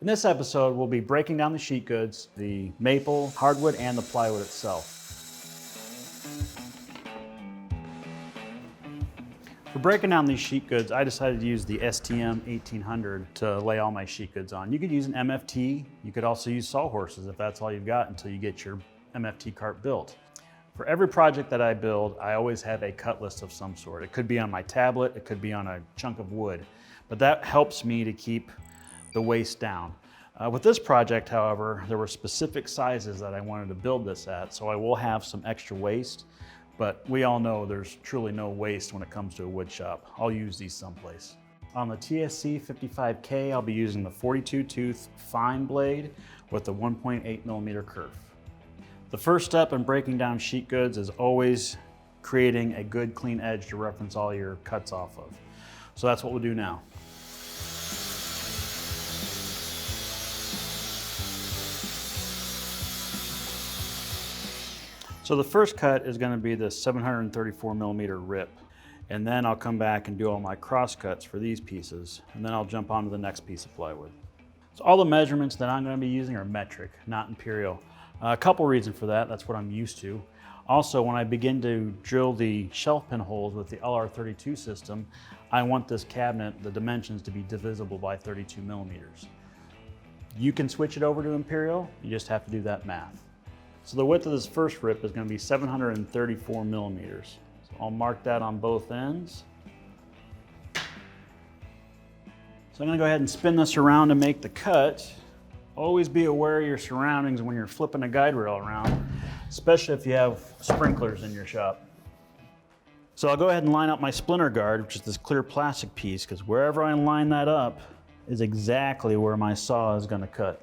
In this episode, we'll be breaking down the sheet goods, the maple, hardwood, and the plywood itself. For breaking down these sheet goods, I decided to use the STM 1800 to lay all my sheet goods on. You could use an MFT. You could also use sawhorses if that's all you've got until you get your MFT cart built. For every project that I build, I always have a cut list of some sort. It could be on my tablet, it could be on a chunk of wood, but that helps me to keep the waste down. With this project, however, there were specific sizes that I wanted to build this at, so I will have some extra waste. But we all know there's truly no waste when it comes to a wood shop. I'll use these someplace. On the TSC 55K, I'll be using the 42 tooth fine blade with the 1.8 millimeter kerf. The first step in breaking down sheet goods is always creating a good clean edge to reference all your cuts off of. So that's what we'll do now. So the first cut is going to be the 734 millimeter rip, and then I'll come back and do all my cross cuts for these pieces, and then I'll jump on to the next piece of plywood. So all the measurements that I'm going to be using are metric, not imperial. A couple reasons for that. That's what I'm used to. Also, when I begin to drill the shelf pin holes with the LR32 system, I want this cabinet, the dimensions, to be divisible by 32 millimeters. You can switch it over to imperial, you just have to do that math. So the width of this first rip is going to be 734 millimeters. So I'll mark that on both ends. So I'm going to go ahead and spin this around to make the cut. Always be aware of your surroundings when you're flipping a guide rail around, especially if you have sprinklers in your shop. So I'll go ahead and line up my splinter guard, which is this clear plastic piece, because wherever I line that up is exactly where my saw is going to cut.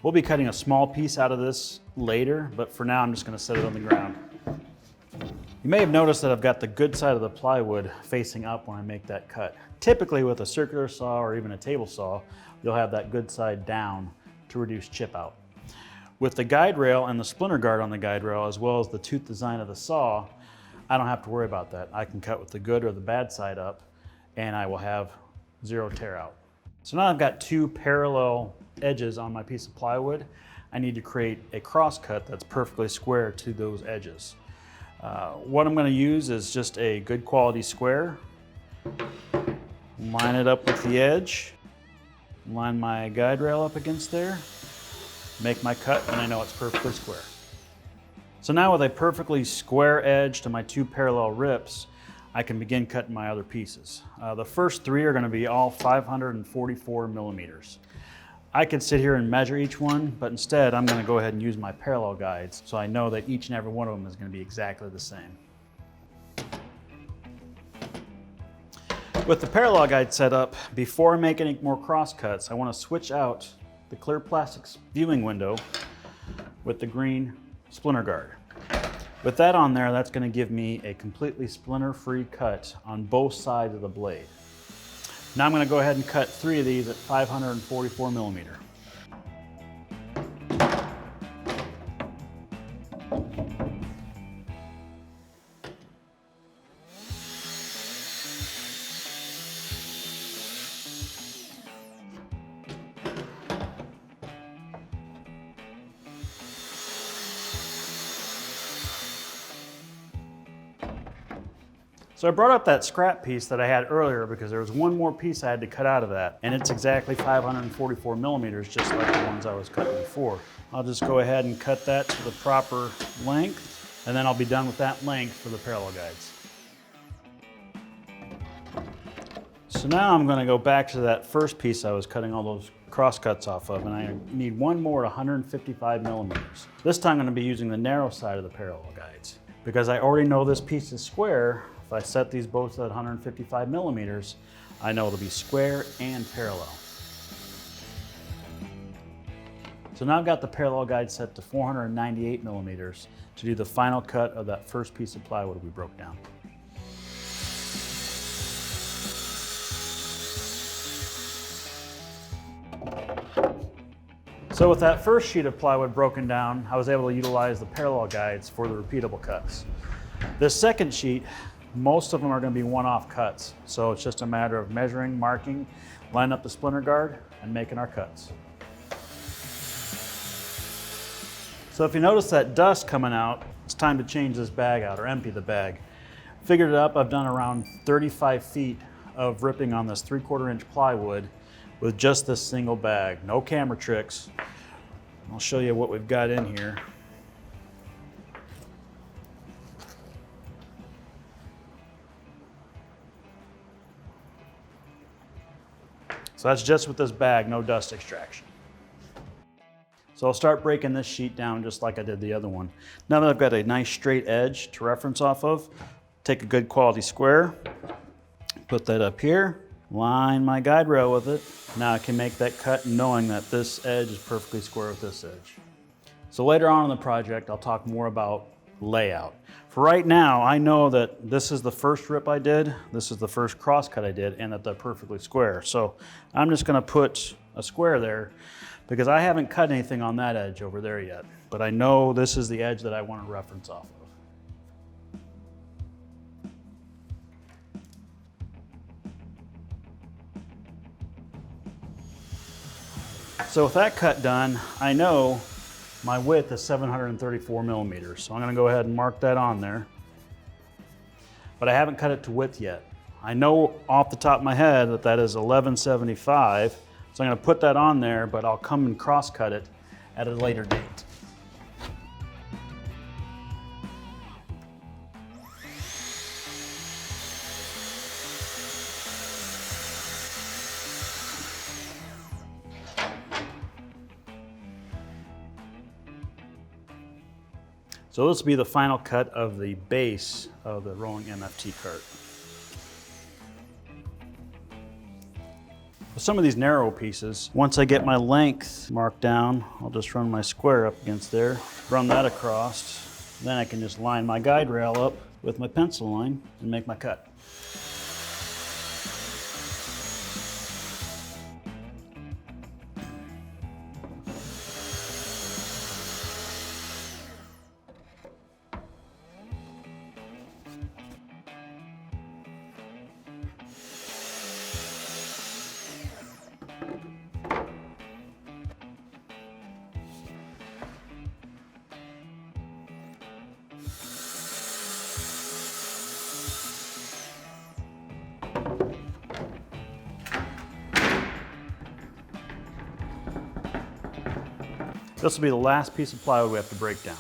We'll be cutting a small piece out of this later, but for now I'm just going to set it on the ground. You may have noticed that I've got the good side of the plywood facing up when I make that cut. Typically with a circular saw or even a table saw, you'll have that good side down to reduce chip out. With the guide rail and the splinter guard on the guide rail, as well as the tooth design of the saw, I don't have to worry about that. I can cut with the good or the bad side up, and I will have zero tear out. So now I've got two parallel edges on my piece of plywood. I need to create a cross cut that's perfectly square to those edges. What I'm going to use is just a good quality square. Line it up with the edge. Line my guide rail up against there. Make my cut, and I know it's perfectly square. So now with a perfectly square edge to my two parallel rips, I can begin cutting my other pieces. The first three are going to be all 544 millimeters. I could sit here and measure each one, but instead I'm going to go ahead and use my parallel guides so I know that each and every one of them is going to be exactly the same. With the parallel guide set up, before I make any more cross cuts, I want to switch out the clear plastic viewing window with the green splinter guard. With that on there, that's going to give me a completely splinter-free cut on both sides of the blade. Now I'm going to go ahead and cut three of these at 544 millimeter. So I brought up that scrap piece that I had earlier because there was one more piece I had to cut out of that, and it's exactly 544 millimeters, just like the ones I was cutting before. I'll just go ahead and cut that to the proper length, and then I'll be done with that length for the parallel guides. So now I'm going to go back to that first piece I was cutting all those cross cuts off of, and I need one more at 155 millimeters. This time I'm going to be using the narrow side of the parallel guides. Because I already know this piece is square, if I set these both at 155 millimeters, I know it'll be square and parallel. So now I've got the parallel guide set to 498 millimeters to do the final cut of that first piece of plywood we broke down. So with that first sheet of plywood broken down, I was able to utilize the parallel guides for the repeatable cuts. This second sheet most of them are going to be one-off cuts. So it's just a matter of measuring, marking, lining up the splinter guard, and making our cuts. So if you notice that dust coming out, it's time to change this bag out or empty the bag. Figured it up, I've done around 35 feet of ripping on this 3/4 inch plywood with just this single bag. No camera tricks. I'll show you what we've got in here. So that's just with this bag, no dust extraction. So I'll start breaking this sheet down just like I did the other one. Now that I've got a nice straight edge to reference off of, take a good quality square, put that up here, line my guide rail with it. Now I can make that cut knowing that this edge is perfectly square with this edge. So later on in the project, I'll talk more about layout. For right now, I know that this is the first rip I did, this is the first cross cut I did, and that they're perfectly square. So I'm just gonna put a square there because I haven't cut anything on that edge over there yet, but I know this is the edge that I want to reference off of. So with that cut done, I know my width is 734 millimeters. So I'm gonna go ahead and mark that on there. But I haven't cut it to width yet. I know off the top of my head that that is 1175. So I'm gonna put that on there, but I'll come and cross cut it at a later date. So this will be the final cut of the base of the rolling MFT cart. With some of these narrow pieces, once I get my length marked down, I'll just run my square up against there, run that across, then I can just line my guide rail up with my pencil line and make my cut. This will be the last piece of plywood we have to break down.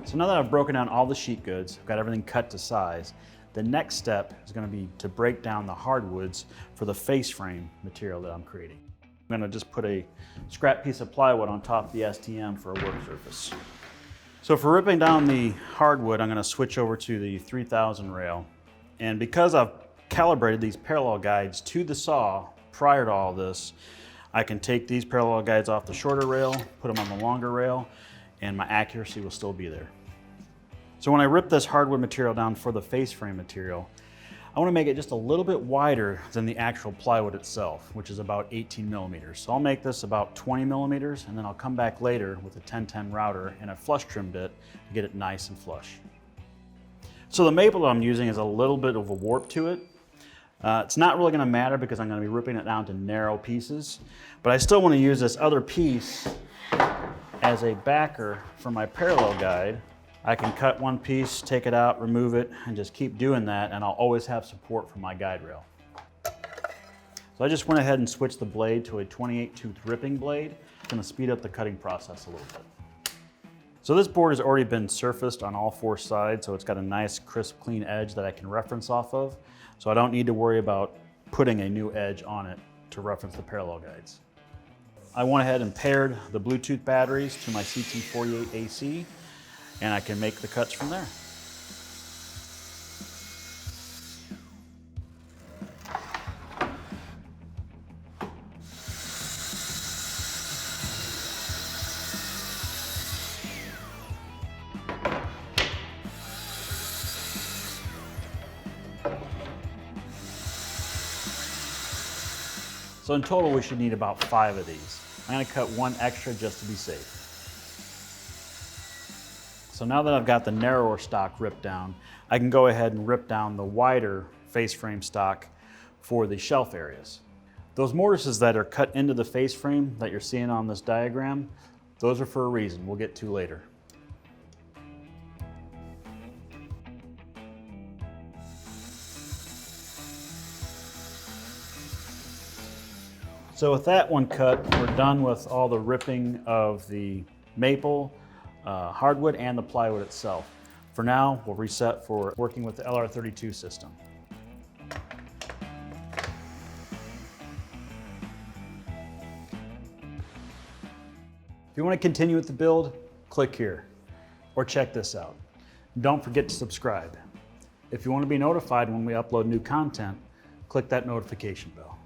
So now that I've broken down all the sheet goods, I've got everything cut to size, the next step is going to be to break down the hardwoods for the face frame material that I'm creating. I'm going to just put a scrap piece of plywood on top of the STM for a work surface. So for ripping down the hardwood, I'm going to switch over to the 3000 rail. And because I've calibrated these parallel guides to the saw prior to all this, I can take these parallel guides off the shorter rail, put them on the longer rail, and my accuracy will still be there. So when I rip this hardwood material down for the face frame material, I want to make it just a little bit wider than the actual plywood itself, which is about 18 millimeters. So I'll make this about 20 millimeters, and then I'll come back later with a 1010 router and a flush trim bit to get it nice and flush. So the maple that I'm using is a little bit of a warp to it. It's not really going to matter because I'm going to be ripping it down to narrow pieces, but I still want to use this other piece as a backer for my parallel guide. I can cut one piece, take it out, remove it, and just keep doing that, and I'll always have support from my guide rail. So I just went ahead and switched the blade to a 28 tooth ripping blade. It's going to speed up the cutting process a little bit. So this board has already been surfaced on all four sides, so it's got a nice, crisp, clean edge that I can reference off of. So I don't need to worry about putting a new edge on it to reference the parallel guides. I went ahead and paired the Bluetooth batteries to my CT48 AC, and I can make the cuts from there. So in total, we should need about 5 of these. I'm gonna cut 1 extra just to be safe. So now that I've got the narrower stock ripped down, I can go ahead and rip down the wider face frame stock for the shelf areas. Those mortises that are cut into the face frame that you're seeing on this diagram, those are for a reason we'll get to later. So with that one cut, we're done with all the ripping of the maple, hardwood, and the plywood itself. For now, we'll reset for working with the LR32 system. If you want to continue with the build, click here, or check this out. Don't forget to subscribe. If you want to be notified when we upload new content, click that notification bell.